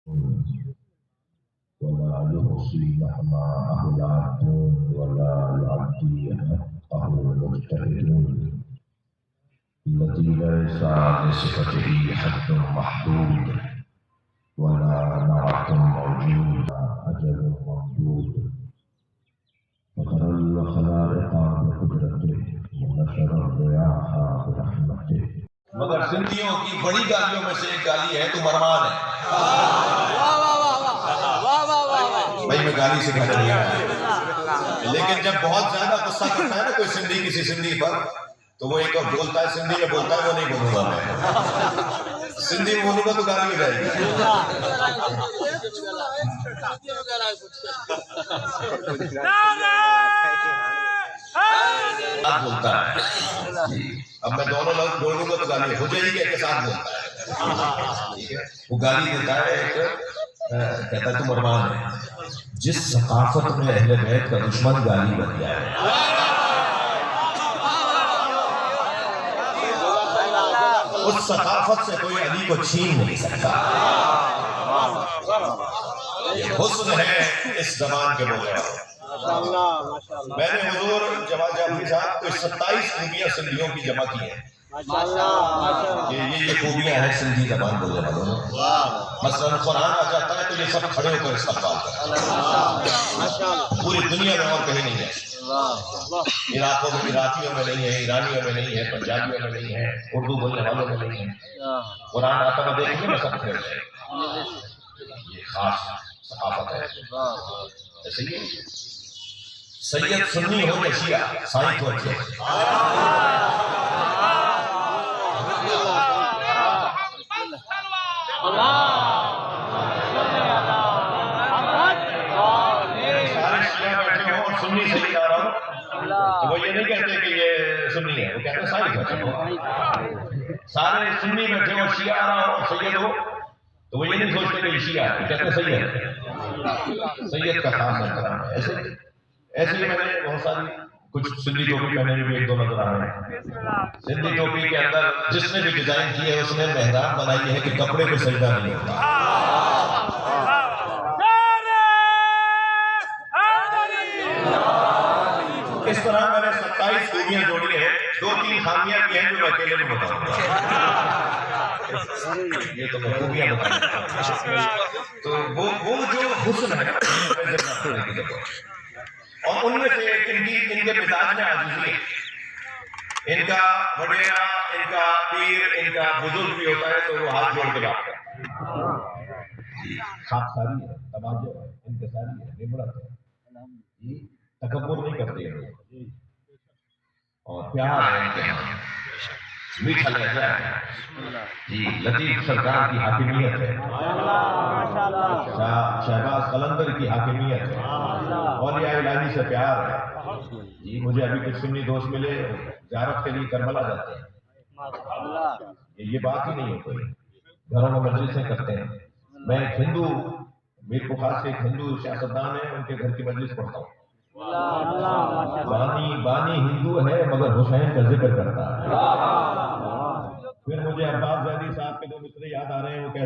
ولا يحصي مهما أهلكتم ولا يعدي حقه مجتهدون الذي ليس لصفته حد محدود ولا نعت موجود أجل ممدود فقر الخلائق بقدرته ونشر الرياح برحمته. مگر سندھیوں کی بڑی گالیوں میں سے ایک گالی ہے تو مرمان ہے. بھائی میں گالی سے کہہ رہی ہوں، لیکن جب بہت زیادہ غصہ کرتا ہے نا کوئی سندھی کسی سندھی پر تو وہ ایک اور بولتا ہے، سندھی میں بولتا ہے، وہ نہیں بولوں گا میں. سندھی میں بولوں گا تو گالی ہو جائے گی. بولتا ہے اب میں دونوں لفظ بولوں گا تو گالی ہو جائے گی. ایک ساتھ بولتا ہے، ٹھیک ہے، وہ گالی دیتا ہے. ایک کہتا ہے تو مرمان ہے. جس ثقافت میں اہل بیت کا دشمن گالی بن گیا ہے، اس ثقافت سے کوئی علی کو چھین نہیں سکتا. یہ حسن ہے اس زبان کے بولے والے. میں نے حضور جواد جعفری صاحب کو 27 خوبیاں سندھیوں کی جمع کی ہیں. یہ خوبیاں ہیں سندھی زبان بولنے والوں میں. مثلا قرآن آ جاتا ہے تو یہ سب کھڑے ہو کر استقبال کرتے ہیں. پوری دنیا میں اور کہیں نہیں ہے. عراقوں میں عراقیوں میں نہیں ہے، ایرانیوں میں نہیں ہے، پنجابیوں میں نہیں ہے، اردو بولنے والوں میں نہیں ہے. قرآن آتا ہے دیکھیں گے سب کھڑے ہوتے ہیں. یہ خاص ثقافت ہے. ایسے ہی سید سنی ہو یا شیعہ، سائیں تو اچھے. سارے شیعہ بیٹھے ہوں اور سنی سے ہی آ رہا ہوں تو وہ یہ نہیں کہتے کہ یہ سنی ہے، وہ کہتے ہیں سائیں تو اچھے. سارے سنی بیٹھے ہوں شیعہ آ رہا ہو اور سید ہو تو وہ یہ نہیں سوچتے کہ یہ شیعہ ہے، کہتے ہیں سید ہے. سید کا خاص احترام ہے. ایسے ہی میں نے بہت ساری کچھ سندھی ٹوپی پہنے بھی ایک دو نظر آ رہے ہیں. سندھی ٹوپی کے اندر جس نے بھی ڈیزائن کی ہے اس نے محراب بنائی ہے کہ کپڑے پہ سجدہ نہیں ہوتا. اس طرح میں نے 27 خوبیاں جوڑی ہیں. 2-3 خامیاں بھی ہیں جو میں اکیلے نہیں بتاؤں گا. یہ تو میں خوبیاں بتاؤں گا. تو وہ جو حسن ہے اور ان میں سے ان کے مزاج میں عاجزی ہے. ان کا وڈیرا، ان کا پیر، ان کا بزرگ بھی ہوتا ہے تو وہ ہاتھ جوڑ کے بات کرتے ہیں. خاکساری ہے، تواضع ہے، انکساری ہے، نمرت ہے. تکبر نہیں کرتے ہیں اور پیار ہے ان کے یہاں. میٹھا لہجہ ہے. جی لطیف سرکار کی حاکمیت ہے، شہباز قلندر کی حاکمیت ہے، اولیاء الہی سے پیار ہے. جی مجھے ابھی کچھ سنی دوست ملے زیارت کے لیے کربلا جاتے ہیں. یہ بات ہی نہیں ہے کوئی. گھروں میں مجلسیں کرتے ہیں. میں ایک ہندو، میر بخار سے ایک ہندو سیاستدان ہے، ان کے گھر کی مجلس پڑھتا ہوں. بانی ہندو ہے مگر حسین کا ذکر کرتا ہے. پھر مجھے عباس زیدی صاحب کے 2 مصرے یاد آ رہے ہیں. وہ کہتے